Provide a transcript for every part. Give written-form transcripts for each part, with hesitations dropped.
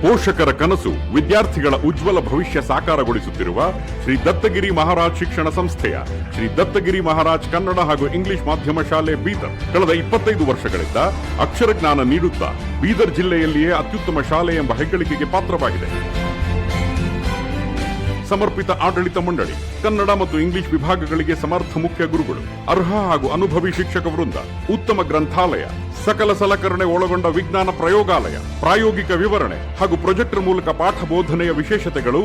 ಪೋಷಕರ ಕನಸು ವಿದ್ಯಾರ್ಥಿಗಳ ಉಜ್ವಲ ಭವಿಷ್ಯ ಸಾಕಾರಗೊಳಿಸುತ್ತಿರುವ ಶ್ರೀ ದತ್ತಗಿರಿ ಮಹಾರಾಜ್ ಶಿಕ್ಷಣ ಸಂಸ್ಥೆಯ ಶ್ರೀ ದತ್ತಗಿರಿ ಮಹಾರಾಜ್ ಕನ್ನಡ ಹಾಗೂ ಇಂಗ್ಲಿಷ್ ಮಾಧ್ಯಮ ಶಾಲೆ ಬೀದರ್ ಕಳೆದ 25 ವರ್ಷಗಳಿಂದ ಅಕ್ಷರ ಜ್ಞಾನ ನೀಡುತ್ತಾ ಬೀದರ್ ಜಿಲ್ಲೆಯಲ್ಲಿಯೇ ಅತ್ಯುತ್ತಮ ಶಾಲೆ ಎಂಬ ಹೆಗ್ಗಳಿಕೆಗೆ ಪಾತ್ರವಾಗಿದೆ. ಸಮರ್ಪಿತ ಆಡಳಿತ ಮಂಡಳಿ, ಕನ್ನಡ ಮತ್ತು ಇಂಗ್ಲಿಷ್ ವಿಭಾಗಗಳಿಗೆ ಸಮರ್ಥ ಮುಖ್ಯ ಗುರುಗಳು, ಅರ್ಹ ಹಾಗೂ ಅನುಭವಿ ಶಿಕ್ಷಕ ವೃಂದ, ಉತ್ತಮ ಗ್ರಂಥಾಲಯ, ಸಕಲ ಸಲಕರಣೆ ಒಳಗೊಂಡ ವಿಜ್ಞಾನ ಪ್ರಯೋಗಾಲಯ, ಪ್ರಾಯೋಗಿಕ ವಿವರಣೆ ಹಾಗೂ ಪ್ರೊಜೆಕ್ಟರ್ ಮೂಲಕ ಪಾಠ ಬೋಧನೆಯ ವಿಶೇಷತೆಗಳು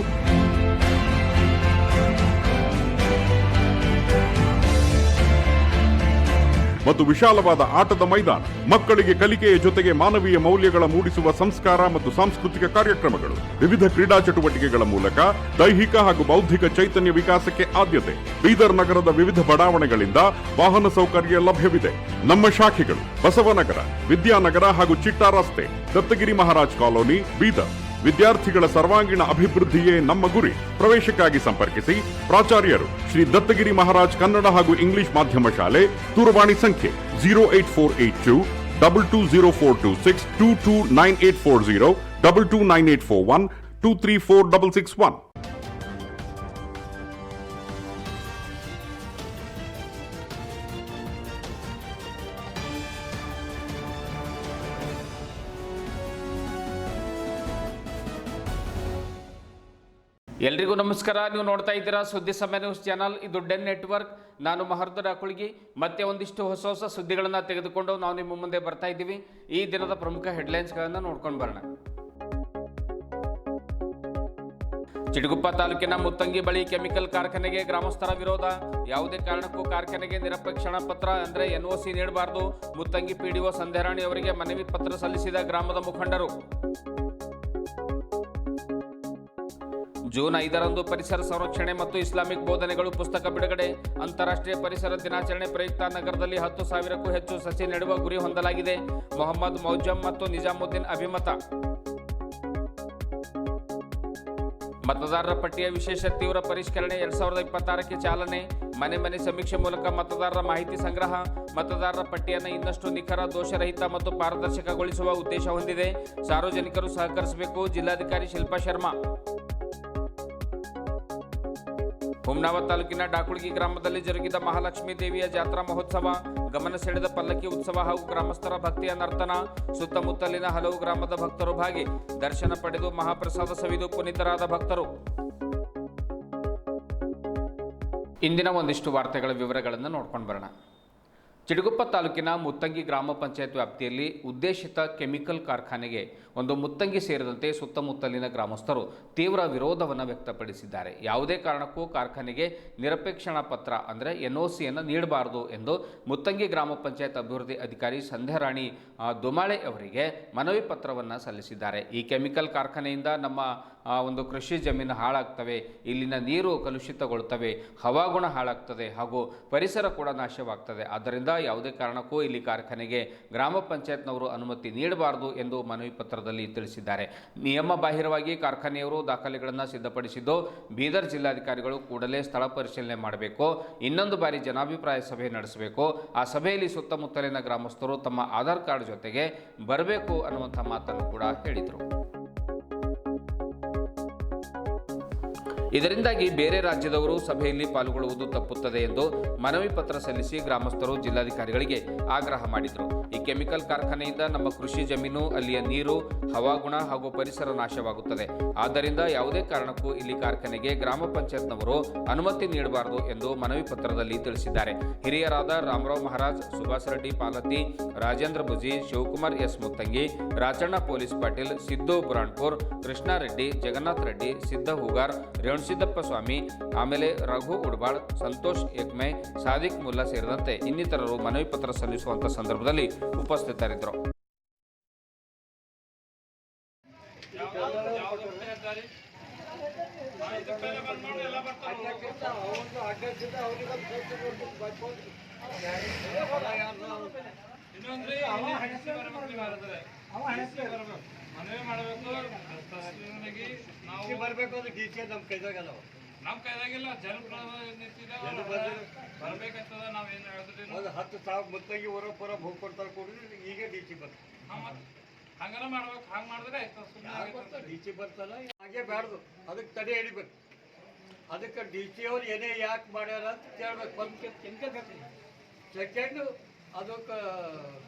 ಮತ್ತು ವಿಶಾಲವಾದ ಆಟದ ಮೈದಾನ, ಮಕ್ಕಳಿಗೆ ಕಲಿಕೆಯ ಜೊತೆಗೆ ಮಾನವೀಯ ಮೌಲ್ಯಗಳ ಮೂಡಿಸುವ ಸಂಸ್ಕಾರ ಮತ್ತು ಸಾಂಸ್ಕೃತಿಕ ಕಾರ್ಯಕ್ರಮಗಳು, ವಿವಿಧ ಕ್ರೀಡಾ ಚಟುವಟಿಕೆಗಳ ಮೂಲಕ ದೈಹಿಕ ಹಾಗೂ ಬೌದ್ಧಿಕ ಚೈತನ್ಯ ವಿಕಾಸಕ್ಕೆ ಆದ್ಯತೆ. ಬೀದರ್ ನಗರದ ವಿವಿಧ ಬಡಾವಣೆಗಳಿಂದ ವಾಹನ ಸೌಕರ್ಯ ಲಭ್ಯವಿದೆ. ನಮ್ಮ ಶಾಖೆಗಳು ಬಸವನಗರ, ವಿದ್ಯಾನಗರ ಹಾಗೂ ಚಿಟ್ಟಾ ರಸ್ತೆ, ದತ್ತಗಿರಿ ಮಹಾರಾಜ್ ಕಾಲೋನಿ, ಬೀದರ್. ವಿದ್ಯಾರ್ಥಿಗಳ ಸರ್ವಾಂಗೀಣ ಅಭಿವೃದ್ಧಿಯೇ ನಮ್ಮ ಗುರಿ. ಪ್ರವೇಶಕ್ಕಾಗಿ ಸಂಪರ್ಕಿಸಿ ಪ್ರಾಚಾರ್ಯರು ಶ್ರೀ ದತ್ತಗಿರಿ ಮಹಾರಾಜ್ ಕನ್ನಡ ಹಾಗೂ ಇಂಗ್ಲಿಷ್ ಮಾಧ್ಯಮ ಶಾಲೆ. ದೂರವಾಣಿ ಸಂಖ್ಯೆ 08482 220426 229840 229841 234661. ಎಲ್ರಿಗೂ ನಮಸ್ಕಾರ. ನೀವು ನೋಡ್ತಾ ಇದ್ದೀರಾ ಸುದ್ದಿ ಸಮಯ ನ್ಯೂಸ್ ಚಾನಲ್. ಇದು ಡೆನ್ ನೆಟ್ವರ್ಕ್. ನಾನು ಮಹರ್ದರ ಅಕುಳ್ಗಿ. ಮತ್ತೆ ಒಂದಿಷ್ಟು ಹೊಸ ಹೊಸ ಸುದ್ದಿಗಳನ್ನು ತೆಗೆದುಕೊಂಡು ನಾವು ನಿಮ್ಮ ಮುಂದೆ ಬರ್ತಾ ಇದ್ದೀವಿ. ಈ ದಿನದ ಪ್ರಮುಖ ಹೆಡ್ಲೈನ್ಸ್ಗಳನ್ನು ನೋಡ್ಕೊಂಡು ಬರೋಣ. ಚಿಟಗುಪ್ಪ ತಾಲೂಕಿನ ಮುತ್ತಂಗಿ ಬಳಿ ಕೆಮಿಕಲ್ ಕಾರ್ಖಾನೆಗೆ ಗ್ರಾಮಸ್ಥರ ವಿರೋಧ. ಯಾವುದೇ ಕಾರಣಕ್ಕೂ ಕಾರ್ಖಾನೆಗೆ ನಿರಪೇಕ್ಷಣಾ ಪತ್ರ ಅಂದರೆ NOC ನೀಡಬಾರದು. ಮುತ್ತಂಗಿ PDO ಸಂಧ್ಯಾರಾಣಿ ಅವರಿಗೆ ಮನವಿ ಪತ್ರ ಸಲ್ಲಿಸಿದ ಗ್ರಾಮದ ಮುಖಂಡರು. ಜೂನ್ 5ರಂದು ಪರಿಸರ ಸಂರಕ್ಷಣೆ ಮತ್ತು ಇಸ್ಲಾಮಿಕ್ ಬೋಧನೆಗಳು ಪುಸ್ತಕ ಬಿಡುಗಡೆ. ಅಂತಾರಾಷ್ಟ್ರೀಯ ಪರಿಸರ ದಿನಾಚರಣೆ ಪ್ರಯುಕ್ತ ನಗರದಲ್ಲಿ 10,000ಕ್ಕೂ ಹೆಚ್ಚು ಸಸಿ ನೆಡುವ ಗುರಿ ಹೊಂದಲಾಗಿದೆ. ಮೊಹಮ್ಮದ್ ಮೌಜಮ್ ಮತ್ತು ನಿಜಾಮುದ್ದೀನ್ ಅಭಿಮತ. ಮತದಾರರ ಪಟ್ಟಿಯ ವಿಶೇಷ ತೀವ್ರ ಪರಿಷ್ಕರಣೆ 2026ಕ್ಕೆ ಚಾಲನೆ. ಮನೆ ಮನೆ ಸಮೀಕ್ಷೆ ಮೂಲಕ ಮತದಾರರ ಮಾಹಿತಿ ಸಂಗ್ರಹ. ಮತದಾರರ ಪಟ್ಟಿಯನ್ನು ಇನ್ನಷ್ಟು ನಿಖರ, ದೋಷರಹಿತ ಮತ್ತು ಪಾರದರ್ಶಕಗೊಳಿಸುವ ಉದ್ದೇಶ ಹೊಂದಿದೆ. ಸಾರ್ವಜನಿಕರು ಸಹಕರಿಸಬೇಕು. ಜಿಲ್ಲಾಧಿಕಾರಿ ಶಿಲ್ಪಾ ಶರ್ಮಾ. ಹುಮ್ನಾಬಾದ್ ತಾಲೂಕಿನ ಡಾಕುಳ್ಗಿ ಗ್ರಾಮದಲ್ಲಿ ಜರುಗಿದ ಮಹಾಲಕ್ಷ್ಮೀ ದೇವಿಯ ಜಾತ್ರಾ ಮಹೋತ್ಸವ. ಗಮನ ಸೆಳೆದ ಪಲ್ಲಕ್ಕಿ ಉತ್ಸವ ಹಾಗೂ ಗ್ರಾಮಸ್ಥರ ಭಕ್ತಿಯ ನರ್ತನ. ಸುತ್ತಮುತ್ತಲಿನ ಹಲವು ಗ್ರಾಮದ ಭಕ್ತರು ಭಾಗಿ. ದರ್ಶನ ಪಡೆದು ಮಹಾಪ್ರಸಾದ ಸವಿದು ಪುನೀತರಾದ ಭಕ್ತರು. ಇಂದಿನ ಒಂದಿಷ್ಟು ವಾರ್ತೆಗಳ ವಿವರಗಳನ್ನು ನೋಡ್ಕೊಂಡು ಬರೋಣ. ಚಿಟಗುಪ್ಪ ತಾಲೂಕಿನ ಮುತ್ತಂಗಿ ಗ್ರಾಮ ಪಂಚಾಯತ್ ವ್ಯಾಪ್ತಿಯಲ್ಲಿ ಉದ್ದೇಶಿತ ಕೆಮಿಕಲ್ ಕಾರ್ಖಾನೆಗೆ ಒಂದು ಮುತ್ತಂಗಿ ಸೇರಿದಂತೆ ಸುತ್ತಮುತ್ತಲಿನ ಗ್ರಾಮಸ್ಥರು ತೀವ್ರ ವಿರೋಧವನ್ನು ವ್ಯಕ್ತಪಡಿಸಿದ್ದಾರೆ. ಯಾವುದೇ ಕಾರಣಕ್ಕೂ ಕಾರ್ಖಾನೆಗೆ ನಿರಪೇಕ್ಷಣಾ ಪತ್ರ ಅಂದರೆ NOCಯನ್ನು ನೀಡಬಾರದು ಎಂದು ಮುತ್ತಂಗಿ ಗ್ರಾಮ ಪಂಚಾಯತ್ ಅಭಿವೃದ್ಧಿ ಅಧಿಕಾರಿ ಸಂಧ್ಯಾರಾಣಿ ದುಮಾಳೆ ಅವರಿಗೆ ಮನವಿ ಪತ್ರವನ್ನು ಸಲ್ಲಿಸಿದ್ದಾರೆ. ಈ ಕೆಮಿಕಲ್ ಕಾರ್ಖಾನೆಯಿಂದ ನಮ್ಮ ಒಂದು ಕೃಷಿ ಜಮೀನು ಹಾಳಾಗ್ತವೆ, ಇಲ್ಲಿನ ನೀರು ಕಲುಷಿತಗೊಳ್ತವೆ, ಹವಾಗುಣ ಹಾಳಾಗ್ತದೆ ಹಾಗೂ ಪರಿಸರ ಕೂಡ ನಾಶವಾಗ್ತದೆ. ಆದ್ದರಿಂದ ಯಾವುದೇ ಕಾರಣಕ್ಕೂ ಇಲ್ಲಿ ಕಾರ್ಖಾನೆಗೆ ಗ್ರಾಮ ಪಂಚಾಯತ್ನವರು ಅನುಮತಿ ನೀಡಬಾರದು ಎಂದು ಮನವಿ ಪತ್ರದಲ್ಲಿ ತಿಳಿಸಿದ್ದಾರೆ. ನಿಯಮ ಬಾಹಿರವಾಗಿ ಕಾರ್ಖಾನೆಯವರು ದಾಖಲೆಗಳನ್ನು ಸಿದ್ಧಪಡಿಸಿದ್ದು ಬೀದರ್ ಜಿಲ್ಲಾಧಿಕಾರಿಗಳು ಕೂಡಲೇ ಸ್ಥಳ ಪರಿಶೀಲನೆ ಮಾಡಬೇಕು. ಇನ್ನೊಂದು ಬಾರಿ ಜನಾಭಿಪ್ರಾಯ ಸಭೆ ನಡೆಸಬೇಕು. ಆ ಸಭೆಯಲ್ಲಿ ಸುತ್ತಮುತ್ತಲಿನ ಗ್ರಾಮಸ್ಥರು ತಮ್ಮ ಆಧಾರ್ ಕಾರ್ಡ್ ಜೊತೆಗೆ ಬರಬೇಕು ಅನ್ನುವಂಥ ಮಾತನ್ನು ಕೂಡ ಹೇಳಿದರು. ಇದರಿಂದಾಗಿ ಬೇರೆ ರಾಜ್ಯದವರು ಸಭೆಯಲ್ಲಿ ಪಾಲ್ಗೊಳ್ಳುವುದು ತಪ್ಪುತ್ತದೆ ಎಂದು ಮನವಿ ಪತ್ರ ಸಲ್ಲಿಸಿ ಗ್ರಾಮಸ್ಥರು ಜಿಲ್ಲಾಧಿಕಾರಿಗಳಿಗೆ ಆಗ್ರಹ ಮಾಡಿದರು. ಈ ಕೆಮಿಕಲ್ ಕಾರ್ಖಾನೆಯಿಂದ ನಮ್ಮ ಕೃಷಿ ಜಮೀನು, ಅಲ್ಲಿಯ ನೀರು, ಹವಾಗುಣ ಹಾಗೂ ಪರಿಸರ ನಾಶವಾಗುತ್ತದೆ. ಆದ್ದರಿಂದ ಯಾವುದೇ ಕಾರಣಕ್ಕೂ ಇಲ್ಲಿ ಕಾರ್ಖಾನೆಗೆ ಗ್ರಾಮ ಪಂಚಾಯತ್ನವರು ಅನುಮತಿ ನೀಡಬಾರದು ಎಂದು ಮನವಿ ಪತ್ರದಲ್ಲಿ ತಿಳಿಸಿದ್ದಾರೆ. ಹಿರಿಯರಾದ ರಾಮರಾವ್ ಮಹಾರಾಜ್, ಸುಭಾಸ್ ರೆಡ್ಡಿ ಪಾಲತಿ, ರಾಜೇಂದ್ರ ಬುಜಿ, ಶಿವಕುಮಾರ್ ಎಸ್ ಮುತ್ತಂಗಿ, ರಾಜಣ್ಣ ಪೊಲೀಸ್ ಪಾಟೀಲ್, ಸಿದ್ದು ಬುರಾಣ್ಪುರ್, ಕೃಷ್ಣಾರೆಡ್ಡಿ, ಜಗನ್ನಾಥ್ ರೆಡ್ಡಿ, ಸಿದ್ದ ಹೂಗಾರ್, ರೇವಣಸಿದ್ದಪ್ಪ ಸ್ವಾಮಿ, ಆಮೇಲೆ ರಘು ಉಡ್ಬಾಳ್, ಸಂತೋಷ್ ಏಕ್ಮೆ, ಸಾದಿಕ್ ಮುಲ್ಲಾ ಸೇರಿದಂತೆ ಇನ್ನಿತರರು ಮನವಿ ಪತ್ರ ಸಲ್ಲಿಸುವಂತ ಸಂದರ್ಭದಲ್ಲಿ ಉಪಸ್ಥಿತರಿದ್ದರು. ಮನವಿ ಮಾಡಬೇಕು. ನಾವು ಬರಬೇಕು ಅಂದ್ರೆ ಡಿ ಸಿ ನಮ್ಮ ಕೈದಾಗಲ್ಲ, ನಮ್ಮ ಕೈದಾಗಿಲ್ಲ. ಜನಪ್ರತಿನಿಧಿ ಬರ್ಬೇಕಂತದ. ನಾವೇನು ಹೇಳಿದ್ರಿ 10,000 ಮುತ್ತಂಗಿ ಹೊರ ಪೂರ ಭೂ ಕೊಡ್ತಾರೆ ಕೊಡ್ರಿ. ಈಗ ಡಿ ಸಿ ಬರ್ತೀವಿ. ಹಂಗನ ಮಾಡ್ಬೇಕು, ಹಂಗೆ ಮಾಡಿದ್ರೆ ಆಯ್ತು. ಡಿ ಸಿ ಬರ್ತಾನ ಹಾಗೆ ಬ್ಯಾಡ್ದು, ಅದಕ್ಕೆ ತಡೆ ಹಿಡಿಬೇಕು. ಅದಕ್ಕೆ ಡಿ ಸಿ ಅವ್ರು ಏನೇ ಯಾಕೆ ಮಾಡ್ಯಾರ ಅಂತ ಕೇಳ್ಬೇಕು. ಒಂದು ಸೆಕೆಂಡ್ ಅದಕ್ಕೆ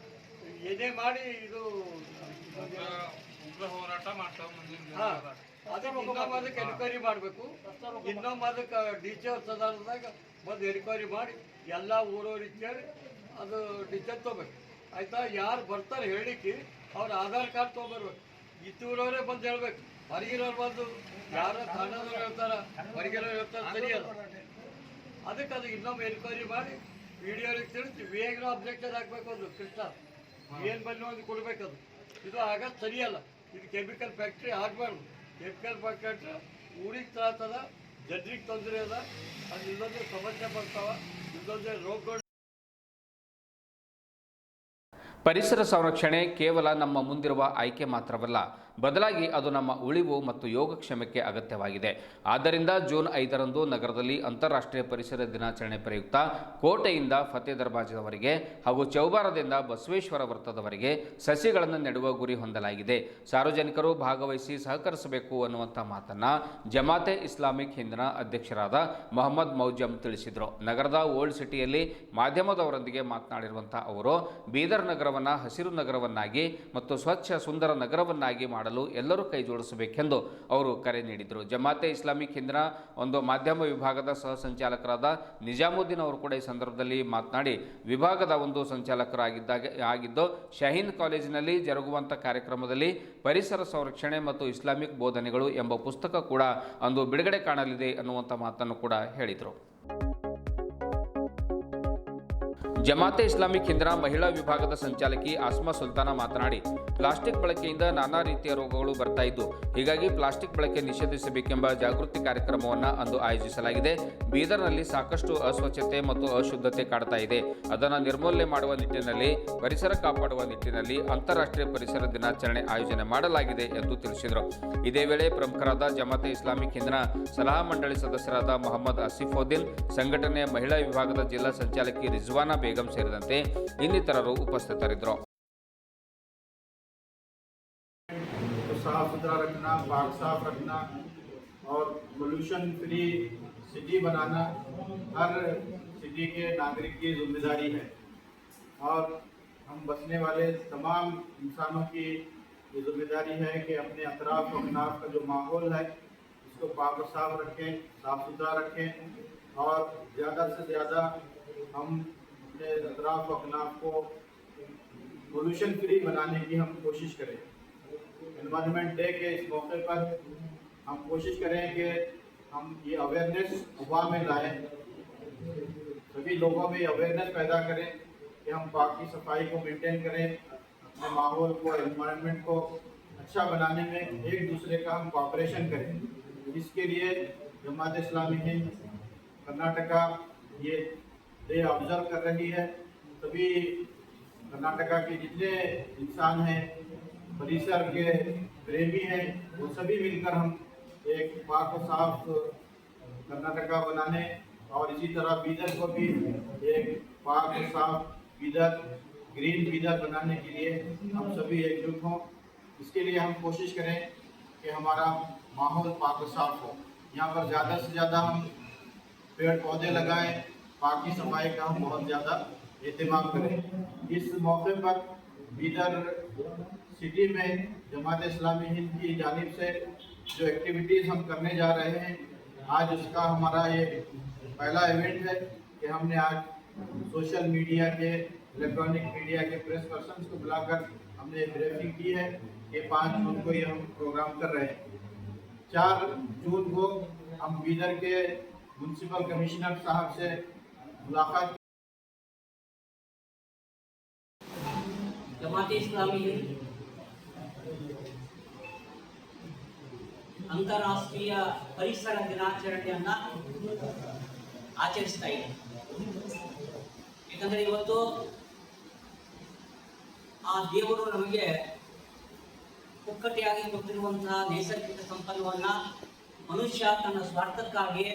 ಏನೇ ಮಾಡಿ ಇದು ಉಗ್ರ ಹೋರಾಟ ಮಾಡ್ತಾವ ಮುಂದಿನ ಹಾಂ, ಅದಕ್ಕೆ ಇನ್ನೊಮ್ಮೆ ಅದಕ್ಕೆ ಎನ್ಕ್ವೈರಿ ಮಾಡಬೇಕು. ಇನ್ನೊಮ್ಮೆ ಅದಕ್ಕೆ ಡಿ ಸಿ ಅವ್ರ ಸದಾನದಾಗ ಬಂದು ಎನ್ಕ್ವೈರಿ ಮಾಡಿ ಎಲ್ಲ ಊರವ್ರಿಗೆ ಕೇಳಿ ಅದು ಡಿಸಿಷನ್ ತೊಗೋಬೇಕು. ಆಯ್ತಾ? ಯಾರು ಬರ್ತಾರೆ ಹೇಳಿಕ್ಕೆ ಅವ್ರ ಆಧಾರ್ ಕಾರ್ಡ್ ತೊಗೊಬರ್ಬೇಕು. ಇತ್ತೂರವರೇ ಬಂದು ಹೇಳ್ಬೇಕು. ಹೊರಗಿರೋರು ಬಂದು ಯಾರು ತಾಂಡದವ್ರು ಹೇಳ್ತಾರೆ, ಹೊರಗಿರೋರು ಹೇಳ್ತಾರೆ, ಸರಿಯಲ್ಲ. ಅದಕ್ಕೆ ಅದು ಇನ್ನೊಮ್ಮೆ ಎನ್ಕ್ವೈರಿ ಮಾಡಿ ವಿಡಿಯೋರಿಗೆ ತಿಳಿಸಿ ವೇಗನ ಅಬ್ಜೆಕ್ಷನ್ ಹಾಕ್ಬೇಕು. ಅದು ಕೃಷ್ಣ ಏನು ಬಂದು ಒಂದು ಕೊಡ್ಬೇಕದು. ಇದು ಆಗ ಸರಿಯಲ್ಲ. ಇದು ಕೆಮಿಕಲ್ ಫ್ಯಾಕ್ಟ್ರಿ ಆಗಬಾರ್ದು. ಕೆಮಿಕಲ್ ಫ್ಯಾಕ್ಟ್ರಿ ಊರಿಗೆ ತ್ರಾಸದ, ಜನರಿಗೆ ತೊಂದರೆ ಅದ. ಅದು ಇಲ್ಲೊಂದು ಸಮಸ್ಯೆ ಬರ್ತಾವ, ಇಲ್ಲೊಂದು ರೋಗಗಳು. ಪರಿಸರ ಸಂರಕ್ಷಣೆ ಕೇವಲ ನಮ್ಮ ಮುಂದಿರುವ ಆಯ್ಕೆ ಮಾತ್ರವಲ್ಲ, ಬದಲಾಗಿ ಅದು ನಮ್ಮ ಉಳಿವು ಮತ್ತು ಯೋಗಕ್ಷೇಮಕ್ಕೆ ಅಗತ್ಯವಾಗಿದೆ. ಆದ್ದರಿಂದ ಜೂನ್ 5ರಂದು ನಗರದಲ್ಲಿ ಅಂತಾರಾಷ್ಟ್ರೀಯ ಪರಿಸರ ದಿನಾಚರಣೆ ಪ್ರಯುಕ್ತ ಕೋಟೆಯಿಂದ ಫತೇ ದರ್ವಾಜದವರೆಗೆ ಹಾಗೂ ಚೌಬಾರದಿಂದ ಬಸವೇಶ್ವರ ವೃತ್ತದವರೆಗೆ ಸಸಿಗಳನ್ನು ನೆಡುವ ಗುರಿ ಹೊಂದಲಾಗಿದೆ. ಸಾರ್ವಜನಿಕರು ಭಾಗವಹಿಸಿ ಸಹಕರಿಸಬೇಕು ಅನ್ನುವಂಥ ಮಾತನ್ನು ಜಮಾತೆ ಇಸ್ಲಾಮಿಕ್ ಹಿಂದ್ನ ಅಧ್ಯಕ್ಷರಾದ ಮೊಹಮ್ಮದ್ ಮೌಜಮ್ ತಿಳಿಸಿದರು. ನಗರದ ಓಲ್ಡ್ ಸಿಟಿಯಲ್ಲಿ ಮಾಧ್ಯಮದವರೊಂದಿಗೆ ಮಾತನಾಡಿರುವಂಥ ಅವರು ಬೀದರ್ ನಗರವನ್ನು ಹಸಿರು ನಗರವನ್ನಾಗಿ ಮತ್ತು ಸ್ವಚ್ಛ ಸುಂದರ ನಗರವನ್ನಾಗಿ ಮಾಡಲು ಎಲ್ಲರೂ ಕೈ ಜೋಡಿಸಬೇಕೆಂದು ಅವರು ಕರೆ ನೀಡಿದರು. ಜಮಾತೆ ಇಸ್ಲಾಮಿಕ್ ಹಿಂದ್ನ ಒಂದು ಮಾಧ್ಯಮ ವಿಭಾಗದ ಸಹ ಸಂಚಾಲಕರಾದ ನಿಜಾಮುದ್ದೀನ್ ಅವರು ಕೂಡ ಈ ಸಂದರ್ಭದಲ್ಲಿ ಮಾತನಾಡಿ, ವಿಭಾಗದ ಒಂದು ಸಂಚಾಲಕರಾಗಿದ್ದು ಶಹೀನ್ ಕಾಲೇಜಿನಲ್ಲಿ ಜರುಗುವಂಥ ಕಾರ್ಯಕ್ರಮದಲ್ಲಿ ಪರಿಸರ ಸಂರಕ್ಷಣೆ ಮತ್ತು ಇಸ್ಲಾಮಿಕ್ ಬೋಧನೆಗಳು ಎಂಬ ಪುಸ್ತಕ ಕೂಡ ಅಂದು ಬಿಡುಗಡೆ ಕಾಣಲಿದೆ ಅನ್ನುವಂಥ ಮಾತನ್ನು ಕೂಡ ಹೇಳಿದರು. ಜಮಾತೆ ಇಸ್ಲಾಮಿಕ್ ಹಿಂದ್ನ ಮಹಿಳಾ ವಿಭಾಗದ ಸಂಚಾಲಕಿ ಆಸ್ಮಾ ಸುಲ್ತಾನ ಮಾತನಾಡಿ, ಪ್ಲಾಸ್ಟಿಕ್ ಬಳಕೆಯಿಂದ ನಾನಾ ರೀತಿಯ ರೋಗಗಳು ಬರ್ತಾ ಇದ್ದು, ಹೀಗಾಗಿ ಪ್ಲಾಸ್ಟಿಕ್ ಬಳಕೆ ನಿಷೇಧಿಸಬೇಕೆಂಬ ಜಾಗೃತಿ ಕಾರ್ಯಕ್ರಮವನ್ನು ಅಂದು ಆಯೋಜಿಸಲಾಗಿದೆ. ಬೀದರ್ನಲ್ಲಿ ಸಾಕಷ್ಟು ಅಸ್ವಚ್ಛತೆ ಮತ್ತು ಅಶುದ್ಧತೆ ಕಾಡ್ತಾ ಇದೆ. ಅದನ್ನು ನಿರ್ಮೂಲನೆ ಮಾಡುವ ನಿಟ್ಟಿನಲ್ಲಿ, ಪರಿಸರ ಕಾಪಾಡುವ ನಿಟ್ಟಿನಲ್ಲಿ ಅಂತಾರಾಷ್ಟ್ರೀಯ ಪರಿಸರ ದಿನಾಚರಣೆ ಆಯೋಜನೆ ಮಾಡಲಾಗಿದೆ ಎಂದು ತಿಳಿಸಿದರು. ಇದೇ ವೇಳೆ ಪ್ರಮುಖರಾದ ಜಮಾತೆ ಇಸ್ಲಾಮಿಕ್ ಹಿಂದ್ನ ಸಲಹಾ ಮಂಡಳಿ ಸದಸ್ಯರಾದ ಮೊಹಮ್ಮದ್ ಆಸಿಫುದ್ದೀನ್, ಸಂಘಟನೆಯ ಮಹಿಳಾ ವಿಭಾಗದ ಜಿಲ್ಲಾ ಸಂಚಾಲಕಿ ರಿಜ್ವಾನಾ ಬೇಗಂ ಸೇರಿದಂತೆ ಇನ್ನಿತರರು ಉಪಸ್ಥಿತರಿದ್ದರು. साफ सुथरा रखना, पाक साफ रखना और पोल्यूशन फ्री सिटी बनाना हर सिटी के नागरिक की जिम्मेदारी है और हम बसने वाले तमाम इंसानों की ये जिम्मेदारी है कि अपने अतराफ अखनाफ का जो माहौल है इसको पाक और साफ रखें, साफ सुथरा रखें और ज़्यादा से ज़्यादा हम अपने अतराफ अखनाफ को पोल्यूशन फ्री बनाने की हम कोशिश करें। एनवायरनमेंट डे के इस मौके पर हम कोशिश करें कि हम ये अवेयरनेस हवा में लाएं, सभी लोगों में अवेयरनेस पैदा करें कि हम पाक की सफाई को मेंटेन करें, अपने माहौल को, एनवायरनमेंट को अच्छा बनाने में एक दूसरे का हम कोऑपरेशन करें। इसके लिए जमात इस्लामी हिंद कर्नाटका ये डे ऑब्जर्व कर रही है। सभी कर्नाटका के जितने इंसान हैं, परिसर के प्रेमी हैं, वो सभी मिलकर हम एक पाक और साफ कर्नाटका बनाने और इसी तरह बीदर को भी एक पाक और साफ बीदर, ग्रीन बीदर बनाने के लिए हम सभी एकजुट हों। इसके लिए हम कोशिश करें कि हमारा माहौल पाक और साफ हो। यहाँ पर ज़्यादा से ज़्यादा हम पेड़ पौधे लगाएं, पाक की सफाई का हम बहुत ज़्यादा एहतमाम करें। इस मौके पर बीदर सिटी में जमात इस्लामी हिंद की जानिब से जो एक्टिविटीज़ हम करने जा रहे हैं, आज उसका हमारा ये पहला इवेंट है कि हमने आज सोशल मीडिया के, इलेक्ट्रॉनिक मीडिया के प्रेस पर्सन्स को बुलाकर हमने ब्रीफिंग की है कि 5 जून को ये हम प्रोग्राम कर रहे हैं। 4 जून को हम बीदर के म्यूनसिपल कमिश्नर साहब से मुलाकात। जमाते इस्लामी ಅಂತಾರಾಷ್ಟ್ರೀಯ ಪರಿಸರ ದಿನಾಚರಣೆಯನ್ನು ಆಚರಿಸ್ತಾ ಇದೆ. ಯಾಕಂದರೆ ಇವತ್ತು ಆ ದೇವರು ನಮಗೆ ಪುಕ್ಕಟೆಯಾಗಿ ಕೊಟ್ಟಿರುವಂತಹ ನೈಸರ್ಗಿಕ ಸಂಪನ್ನವನ್ನು ಮನುಷ್ಯ ತನ್ನ ಸ್ವಾರ್ಥಕ್ಕಾಗಿ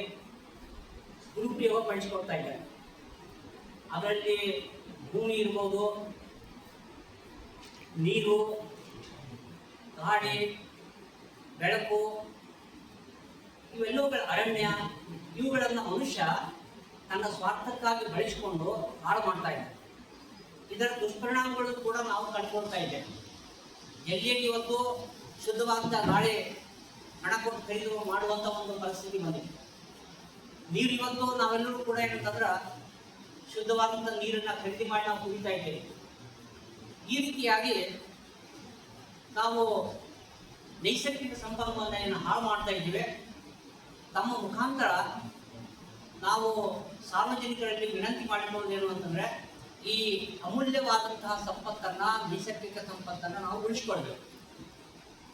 ದುರುಪಯೋಗ ಪಡಿಸ್ಕೊಳ್ತಾ ಇದ್ದಾರೆ. ಅದರಲ್ಲಿ ಭೂಮಿ ಇರ್ಬೋದು, ನೀರು, ಗಾಳಿ, ಬೆಳಕು, ಇವೆಲ್ಲವುಗಳ ಅರಣ್ಯ, ಇವುಗಳನ್ನು ಮನುಷ್ಯ ತನ್ನ ಸ್ವಾರ್ಥಕ್ಕಾಗಿ ಬಳಸಿಕೊಂಡು ಹಾಳು ಮಾಡ್ತಾ ಇದ್ದಾನೆ. ಇದರ ದುಷ್ಪರಿಣಾಮಗಳು ಕೂಡ ನಾವು ಕಂಡುಕೊಳ್ತಾ ಇದ್ದೇವೆ. ಎಲ್ಲೆಲ್ಲಿ ಇವತ್ತು ಶುದ್ಧವಾದ ಗಾಳಿ ಹಣ ಕೊಟ್ಟು ಖರೀದು ಮಾಡುವಂಥ ಒಂದು ಪರಿಸ್ಥಿತಿ ಬಂದಿದೆ. ನೀರು ಇವತ್ತು ನಾವೆಲ್ಲರೂ ಕೂಡ ಏನಂತಂದ್ರೆ ಶುದ್ಧವಾದಂಥ ನೀರನ್ನು ಖರೀದಿ ಮಾಡಿ ನಾವು ಕುಡಿತಾ ಇದ್ದೇವೆ. ಈ ರೀತಿಯಾಗಿ ನಾವು ನೈಸರ್ಗಿಕ ಸಂಪನ್ಮೂಲವನ್ನು ಹಾಳು ಮಾಡ್ತಾ ಇದ್ದೇವೆ. ತಮ್ಮ ಮುಖಾಂತರ ನಾವು ಸಾರ್ವಜನಿಕರಲ್ಲಿ ವಿನಂತಿ ಮಾಡಿಕೊಳ್ಳೋದೇನು ಅಂತಂದರೆ, ಈ ಅಮೂಲ್ಯವಾದಂತಹ ಸಂಪತ್ತನ್ನು, ನೈಸರ್ಗಿಕ ಸಂಪತ್ತನ್ನು ನಾವು ಉಳಿಸ್ಕೊಳ್ಬೇಕು.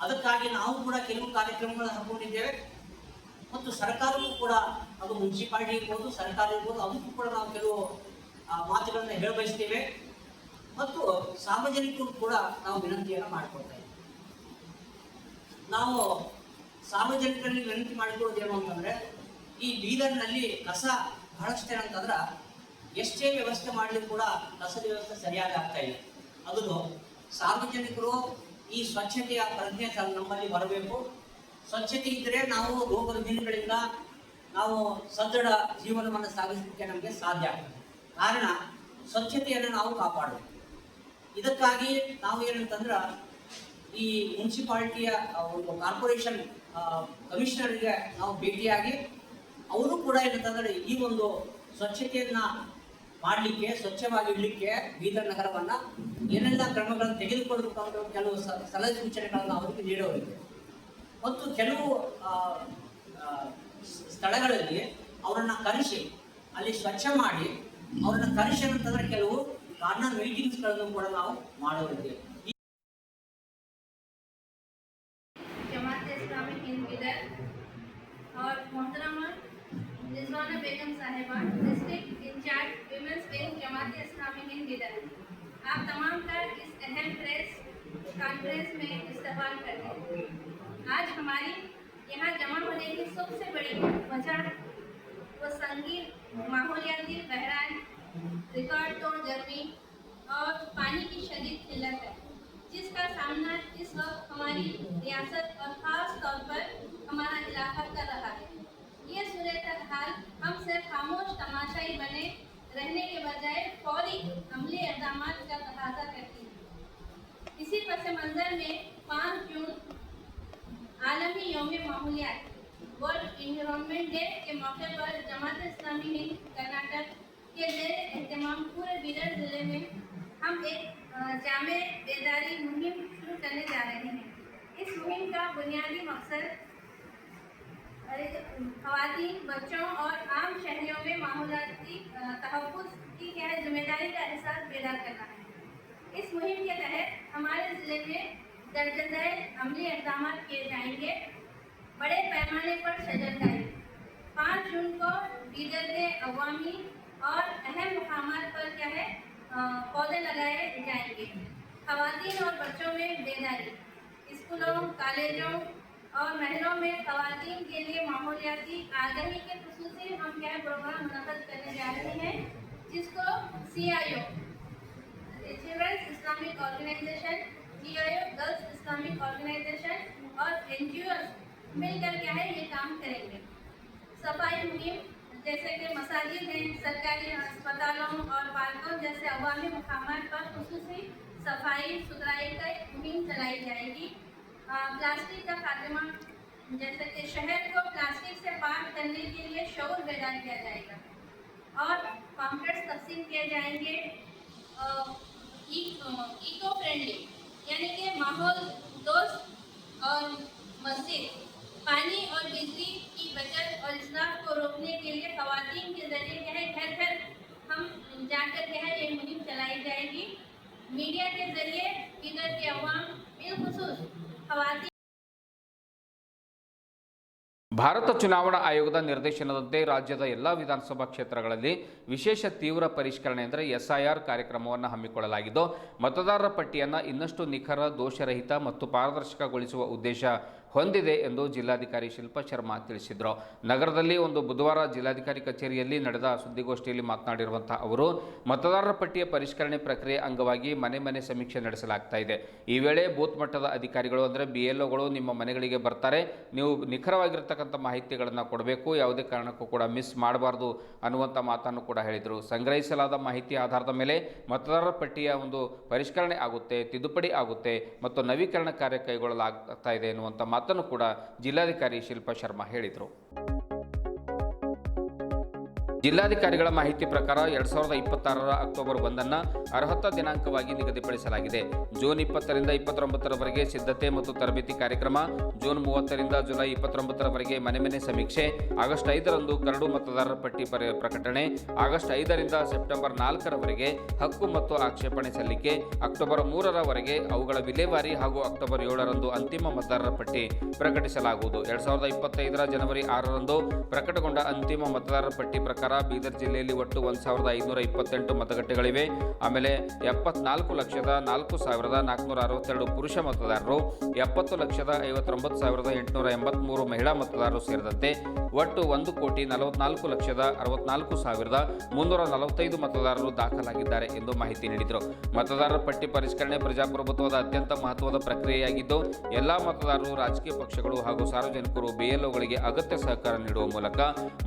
ಅದಕ್ಕಾಗಿ ನಾವು ಕೂಡ ಕೆಲವು ಕಾರ್ಯಕ್ರಮಗಳನ್ನು ಹಾಕೊಂಡಿದ್ದೇವೆ ಮತ್ತು ಸರ್ಕಾರಕ್ಕೂ ಕೂಡ, ಅದು ಮುನ್ಸಿಪಾಲಿಟಿ ಇರ್ಬೋದು, ಸರ್ಕಾರ ಇರ್ಬೋದು, ಅದಕ್ಕೂ ಕೂಡ ನಾವು ಕೆಲವು ಮಾತುಗಳನ್ನು ಹೇಳಬಯಸ್ತೇವೆ ಮತ್ತು ಸಾರ್ವಜನಿಕರು ಕೂಡ ನಾವು ವಿನಂತಿಯನ್ನು ಮಾಡಿಕೊಳ್ತಾ ಇದ್ದೇವೆ. ನಾವು ಸಾರ್ವಜನಿಕರಲ್ಲಿ ವಿನಂತಿ ಮಾಡಿಕೊಳ್ಳೋದೇನು ಅಂತಂದರೆ, ಈ ಬೀದರ್ನಲ್ಲಿ ಕಸ ಬಹಳಷ್ಟು ಏನಂತಂದ್ರೆ ಎಷ್ಟೇ ವ್ಯವಸ್ಥೆ ಮಾಡಲಿ ಕೂಡ ಕಸದ ವ್ಯವಸ್ಥೆ ಸರಿಯಾಗಿ ಆಗ್ತಾ ಇಲ್ಲ. ಅದು ಸಾರ್ವಜನಿಕರು ಈ ಸ್ವಚ್ಛತೆಯ ಪ್ರಜ್ಞೆ ನಮ್ಮಲ್ಲಿ ಬರಬೇಕು. ಸ್ವಚ್ಛತೆ ಇದ್ದರೆ ನಾವು ರೋಗ ರುಜಿನಗಳಿಂದ ನಾವು ಸದೃಢ ಜೀವನವನ್ನು ಸಾಗಿಸಲಿಕ್ಕೆ ನಮಗೆ ಸಾಧ್ಯ ಆಗ್ತದೆ. ಕಾರಣ ಸ್ವಚ್ಛತೆಯನ್ನು ನಾವು ಕಾಪಾಡಬೇಕು. ಇದಕ್ಕಾಗಿ ನಾವು ಏನಂತಂದ್ರೆ, ಈ ಮುನ್ಸಿಪಾಲಿಟಿಯ ಒಂದು ಕಾರ್ಪೊರೇಷನ್ ಕಮಿಷನರ್ಗೆ ನಾವು ಭೇಟಿಯಾಗಿ ಅವರು ಕೂಡ ಏನಂತಂದ್ರೆ ಈ ಒಂದು ಸ್ವಚ್ಛತೆಯನ್ನ ಮಾಡಲಿಕ್ಕೆ, ಸ್ವಚ್ಛವಾಗಿ ಇಡಲಿಕ್ಕೆ ಬೀದರ್ ನಗರವನ್ನು ಏನೆಲ್ಲ ಕ್ರಮಗಳನ್ನು ತೆಗೆದುಕೊಳ್ಳಬೇಕು ಅಂತ ಕೆಲವು ಸಲಹೆ ಸೂಚನೆಗಳನ್ನು ಅವರಿಗೆ ನೀಡೋರಿಗೆ ಮತ್ತು ಕೆಲವು ಸ್ಥಳಗಳಲ್ಲಿ ಅವರನ್ನು ಕರೆಸಿ ಅಲ್ಲಿ ಸ್ವಚ್ಛ ಮಾಡಿ ಅವರನ್ನು ಕರೆಸಿ ಅಂತಂದ್ರೆ ಕೆಲವು ಕಾರ್ನರ್ ಮೀಟಿಂಗ್ಸ್ಗಳನ್ನು ಕೂಡ ನಾವು ಮಾಡೋರಿದ್ದೇವೆ. जमात इस्लामी हिंद बिदर और मोहतरमा रिजवाना बेगम साहिबा, district in charge women's wing Jamaat Islami Hind Bidar, आप तमाम का इस अहम प्रेस कॉन्फ्रेंस में इस्तेमाल करते हैं। आज हमारी यहाँ जमा होने की सबसे बड़ी वजह वो संगीन माहौलियाती बहरान, रिकॉर्ड तोड़ गर्मी और पानी की शदीद किल्लत है, जिसका सामना इस वक्त हमारी रियासत और ख़ास तौर पर हमारा इलाका कर रहा है। ये सूरत हाल हम सिर्फ खामोश तमाशाई बने रहने के बजाय फौरी अमली इक़दाम का तकाज़ा करती है। इसी पस मंज़र में 5 जून आलमी यौम माहौलियात वर्ल्ड एनवायरनमेंट डे के मौके पर जमात इस्लामी हिंद कर्नाटक के ज़ेर एहतमाम पूरे बीदर ज़िले में हम एक जामे बेदारी मुहिम शुरू करने जा रहे हैं। इस मुहिम का बुनियादी मकसद ख़वातीन, बच्चों और आम शहरियों में माहौलियाती तहफ़्फ़ुज़ की क्या जिम्मेदारी का एहसास पैदा करना है। इस मुहिम के तहत हमारे ज़िले में दर्जन अमली इक़दाम किए जाएंगे। बड़े पैमाने पर शजरकारी 5 जून को बीदर के अवामी और अहम मुकामात पर क्या है पौधे लगाए जाएंगे। ख़वातीन और बच्चों में बेदारी, स्कूलों, कॉलेजों और महलों में ख़वातीन के लिए माहौलियाती आगाही के खुसूसी हम क्या प्रोग्राम मुनक़्क़द करने जा रहे हैं, जिसको CIO children's Islamic organisation, GIO girls Islamic organisation और NGOs मिलकर क्या है ये काम करेंगे। सफाई मुहिम जैसे कि मसाजिद हैं, सरकारी अस्पतालों और पार्कों जैसे अवामी मुकामात पर खुसूसी सफाई सुथराई का मुहिम चलाई जाएगी। प्लास्टिक का खात्मा, जैसे कि शहर को प्लास्टिक से पाक करने के लिए शऊर बेदार किया जाएगा और पम्पलेट्स तकसीम किए जाएंगे। इको फ्रेंडली यानी कि माहौल दोस्त और मस्जिद, पानी और बिजली की बचत और इसराफ को रोकने के लिए ख़वातीन के ज़रिए क्या है घर घर हम जाकर क्या है ये मुहिम चलाई जाएगी। मीडिया के ज़रिए इधर के अवाम बिलखुसूस ख़वातीन ಭಾರತ ಚುನಾವಣಾ ಆಯೋಗದ ನಿರ್ದೇಶನದಂತೆ ರಾಜ್ಯದ ಎಲ್ಲ ವಿಧಾನಸಭಾ ಕ್ಷೇತ್ರಗಳಲ್ಲಿ ವಿಶೇಷ ತೀವ್ರ ಪರಿಷ್ಕರಣೆ ಅಂದರೆ SIR ಕಾರ್ಯಕ್ರಮವನ್ನು ಹಮ್ಮಿಕೊಳ್ಳಲಾಗಿದ್ದು, ಮತದಾರರ ಪಟ್ಟಿಯನ್ನು ಇನ್ನಷ್ಟು ನಿಖರ, ದೋಷರಹಿತ ಮತ್ತು ಪಾರದರ್ಶಕಗೊಳಿಸುವ ಉದ್ದೇಶ ಹೊಂದಿದೆ ಎಂದು ಜಿಲ್ಲಾಧಿಕಾರಿ ಶಿಲ್ಪಾ ಶರ್ಮಾ ತಿಳಿಸಿದರು. ನಗರದಲ್ಲಿ ಒಂದು ಬುಧವಾರ ಜಿಲ್ಲಾಧಿಕಾರಿ ಕಚೇರಿಯಲ್ಲಿ ನಡೆದ ಸುದ್ದಿಗೋಷ್ಠಿಯಲ್ಲಿ ಮಾತನಾಡಿರುವಂಥ ಅವರು, ಮತದಾರರ ಪಟ್ಟಿಯ ಪರಿಷ್ಕರಣೆ ಪ್ರಕ್ರಿಯೆ ಅಂಗವಾಗಿ ಮನೆ ಮನೆ ಸಮೀಕ್ಷೆ ನಡೆಸಲಾಗ್ತಾ ಇದೆ. ಈ ವೇಳೆ ಬೂತ್ ಮಟ್ಟದ ಅಧಿಕಾರಿಗಳು ಅಂದರೆ BLOಗಳು ನಿಮ್ಮ ಮನೆಗಳಿಗೆ ಬರ್ತಾರೆ. ನೀವು ನಿಖರವಾಗಿರ್ತಕ್ಕಂಥ ಮಾಹಿತಿಗಳನ್ನು ಕೊಡಬೇಕು, ಯಾವುದೇ ಕಾರಣಕ್ಕೂ ಕೂಡ ಮಿಸ್ ಮಾಡಬಾರ್ದು ಅನ್ನುವಂಥ ಮಾತನ್ನು ಕೂಡ ಹೇಳಿದರು. ಸಂಗ್ರಹಿಸಲಾದ ಮಾಹಿತಿಯ ಆಧಾರದ ಮೇಲೆ ಮತದಾರರ ಪಟ್ಟಿಯ ಒಂದು ಪರಿಷ್ಕರಣೆ ಆಗುತ್ತೆ, ತಿದ್ದುಪಡಿ ಆಗುತ್ತೆ ಮತ್ತು ನವೀಕರಣ ಕಾರ್ಯ ಕೈಗೊಳ್ಳಲಾಗ್ತಾ ಇದೆ ಎನ್ನುವಂಥ ಮಾತನ್ನು ಕೂಡ ಜಿಲ್ಲಾಧಿಕಾರಿ ಶಿಲ್ಪಾ ಶರ್ಮಾ ಹೇಳಿದರು. ಜಿಲ್ಲಾಧಿಕಾರಿಗಳ ಮಾಹಿತಿ ಪ್ರಕಾರ 2026 ಅಕ್ಟೋಬರ್ 1 ಅರ್ಹತಾ ದಿನಾಂಕವಾಗಿ ನಿಗದಿಪಡಿಸಲಾಗಿದೆ. ಜೂನ್ 20ರಿಂದ 29ರವರೆಗೆ ಸಿದ್ಧತೆ ಮತ್ತು ತರಬೇತಿ ಕಾರ್ಯಕ್ರಮ, ಜೂನ್ 30ರಿಂದ ಜುಲೈ 29ರವರೆಗೆ ಮನೆ ಮನೆ ಸಮೀಕ್ಷೆ, ಆಗಸ್ಟ್ 5ರಂದು ಕರಡು ಮತದಾರರ ಪಟ್ಟಿ ಪ್ರಕಟಣೆ, ಆಗಸ್ಟ್ 5ರಿಂದ ಸೆಪ್ಟೆಂಬರ್ 4ರವರೆಗೆ ಹಕ್ಕು ಮತ್ತು ಆಕ್ಷೇಪಣೆ ಸಲ್ಲಿಕೆ, ಅಕ್ಟೋಬರ್ 3ರವರೆಗೆ ಅವುಗಳ ವಿಲೇವಾರಿ ಹಾಗೂ ಅಕ್ಟೋಬರ್ 7ರಂದು ಅಂತಿಮ ಮತದಾರರ ಪಟ್ಟಿ ಪ್ರಕಟಿಸಲಾಗುವುದು. 2025ರ ಜನವರಿ 6ರಂದು ಪ್ರಕಟಗೊಂಡ ಅಂತಿಮ ಮತದಾರರ ಪಟ್ಟಿ ಪ್ರಕಾರ ಬೀದರ್ ಜಿಲ್ಲೆಯಲ್ಲಿ ಒಟ್ಟು 1528 ಮತಗಟ್ಟೆಗಳಿವೆ. ಆಮೇಲೆ 74,04,462 ಪುರುಷ ಮತದಾರರು, 70,59,883 ಮಹಿಳಾ ಮತದಾರರು ಸೇರಿದಂತೆ ಒಟ್ಟು 1,44,64,345 ಮತದಾರರು ದಾಖಲಾಗಿದ್ದಾರೆ ಎಂದು ಮಾಹಿತಿ ನೀಡಿದರು. ಮತದಾರರ ಪಟ್ಟಿ ಪರಿಷ್ಕರಣೆ ಪ್ರಜಾಪ್ರಭುತ್ವದ ಅತ್ಯಂತ ಮಹತ್ವದ ಪ್ರಕ್ರಿಯೆಯಾಗಿದ್ದು, ಎಲ್ಲ ಮತದಾರರು, ರಾಜಕೀಯ ಪಕ್ಷಗಳು ಹಾಗೂ ಸಾರ್ವಜನಿಕರು BLOಗಳಿಗೆ ಅಗತ್ಯ ಸಹಕಾರ ನೀಡುವ ಮೂಲಕ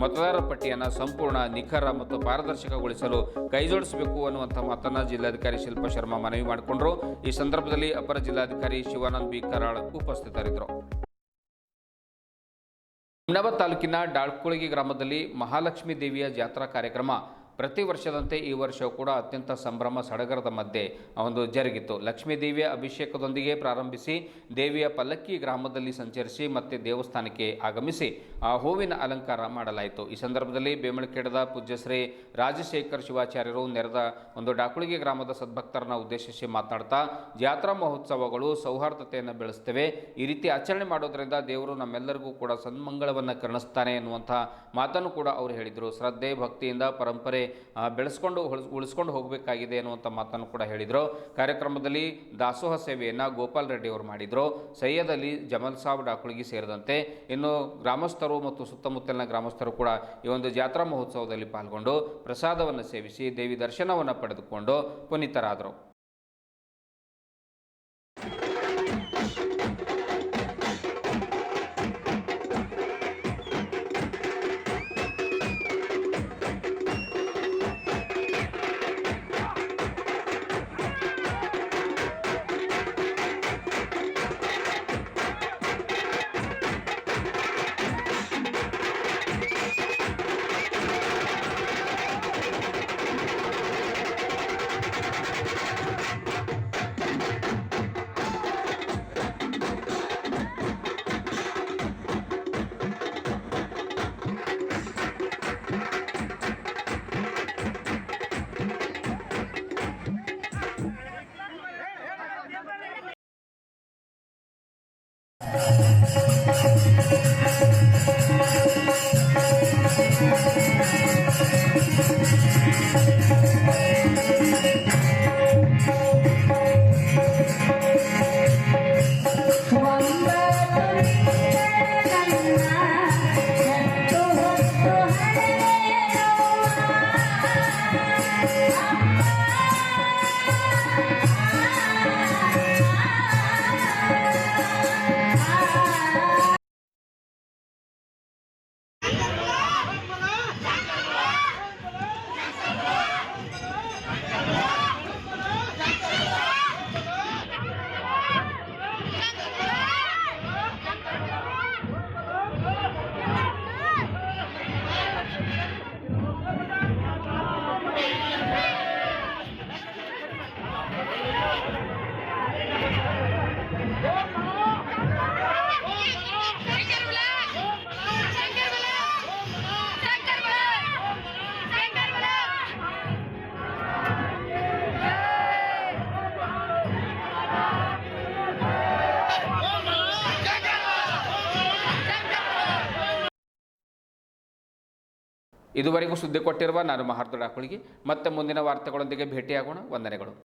ಮತದಾರರ ಪಟ್ಟಿಯನ್ನು ಸಂಪೂರ್ಣ, ನಿಖರ ಮತ್ತು ಪಾರದರ್ಶಕಗೊಳಿಸಲು ಕೈಜೋಡಿಸಬೇಕು ಅನ್ನುವಂಥ ಮಾತನ್ನು ಜಿಲ್ಲಾಧಿಕಾರಿ ಶಿಲ್ಪಾ ಶರ್ಮಾ ಮನವಿ ಮಾಡಿಕೊಂಡರು. ಈ ಸಂದರ್ಭದಲ್ಲಿ ಅಪರ ಜಿಲ್ಲಾಧಿಕಾರಿ ಶಿವಾನಂದ್ ಬಿ ಕರಾಳ್ ಉಪಸ್ಥಿತರಿದ್ದರು. ಹುಮನಾಬಾದ್ ತಾಲೂಕಿನ ಡಾಳ್ಕುಳಗಿ ಗ್ರಾಮದಲ್ಲಿ ಮಹಾಲಕ್ಷ್ಮೀ ದೇವಿಯ ಜಾತ್ರಾ ಕಾರ್ಯಕ್ರಮ ಪ್ರತಿ ವರ್ಷದಂತೆ ಈ ವರ್ಷವೂ ಕೂಡ ಅತ್ಯಂತ ಸಂಭ್ರಮ ಸಡಗರದ ಮಧ್ಯೆ ಒಂದು ಜರುಗಿತು. ಲಕ್ಷ್ಮೀ ದೇವಿಯ ಅಭಿಷೇಕದೊಂದಿಗೆ ಪ್ರಾರಂಭಿಸಿ ದೇವಿಯ ಪಲ್ಲಕ್ಕಿ ಗ್ರಾಮದಲ್ಲಿ ಸಂಚರಿಸಿ ಮತ್ತೆ ದೇವಸ್ಥಾನಕ್ಕೆ ಆಗಮಿಸಿ ಹೂವಿನ ಅಲಂಕಾರ ಮಾಡಲಾಯಿತು. ಈ ಸಂದರ್ಭದಲ್ಲಿ ಬೇಮಳಖೇಡದ ಪೂಜ್ಯ ಶ್ರೀ ರಾಜಶೇಖರ್ ಶಿವಾಚಾರ್ಯರು ನೆರೆದ ಒಂದು ಡಾಕುಳಿಗೆ ಗ್ರಾಮದ ಸದ್ಭಕ್ತರನ್ನು ಉದ್ದೇಶಿಸಿ ಮಾತನಾಡ್ತಾ, ಜಾತ್ರಾ ಮಹೋತ್ಸವಗಳು ಸೌಹಾರ್ದತೆಯನ್ನು ಬೆಳೆಸ್ತವೆ. ಈ ರೀತಿ ಆಚರಣೆ ಮಾಡೋದ್ರಿಂದ ದೇವರು ನಮ್ಮೆಲ್ಲರಿಗೂ ಕೂಡ ಸನ್ಮಂಗಳವನ್ನು ಕರುಣಿಸ್ತಾನೆ ಎನ್ನುವಂಥ ಮಾತನ್ನು ಕೂಡ ಅವರು ಹೇಳಿದರು. ಶ್ರದ್ಧೆ ಭಕ್ತಿಯಿಂದ ಪರಂಪರೆ ಉಳಿಸ್ಕೊಂಡು ಹೋಗಬೇಕಾಗಿದೆ ಅನ್ನುವಂಥ ಮಾತನ್ನು ಕೂಡ ಹೇಳಿದರು. ಕಾರ್ಯಕ್ರಮದಲ್ಲಿ ದಾಸೋಹ ಸೇವೆಯನ್ನು ಗೋಪಾಲ್ ರೆಡ್ಡಿ ಅವರು ಮಾಡಿದರು. ಸೈಯದ್ ಅಲಿ, ಜಮಲ್ ಸಾಬ್ ಡಾಕುಳಿಗಿ ಸೇರಿದಂತೆ ಇನ್ನು ಗ್ರಾಮಸ್ಥರು ಮತ್ತು ಸುತ್ತಮುತ್ತಲಿನ ಗ್ರಾಮಸ್ಥರು ಕೂಡ ಈ ಒಂದು ಜಾತ್ರಾ ಮಹೋತ್ಸವದಲ್ಲಿ ಪಾಲ್ಗೊಂಡು ಪ್ರಸಾದವನ್ನು ಸೇವಿಸಿ ದೇವಿ ದರ್ಶನವನ್ನು ಪಡೆದುಕೊಂಡು ಪುನೀತರಾದರು. ಇದುವರೆಗೂ ಸುದ್ದಿ ಕೊಟ್ಟಿರುವ ನಾನು ಮಹಾರ್ದು ಡಾಕುಳಿಗಿ. ಮತ್ತೆ ಮುಂದಿನ ವಾರ್ತೆಗಳೊಂದಿಗೆ ಭೇಟಿಯಾಗೋಣ. ವಂದನೆಗಳು.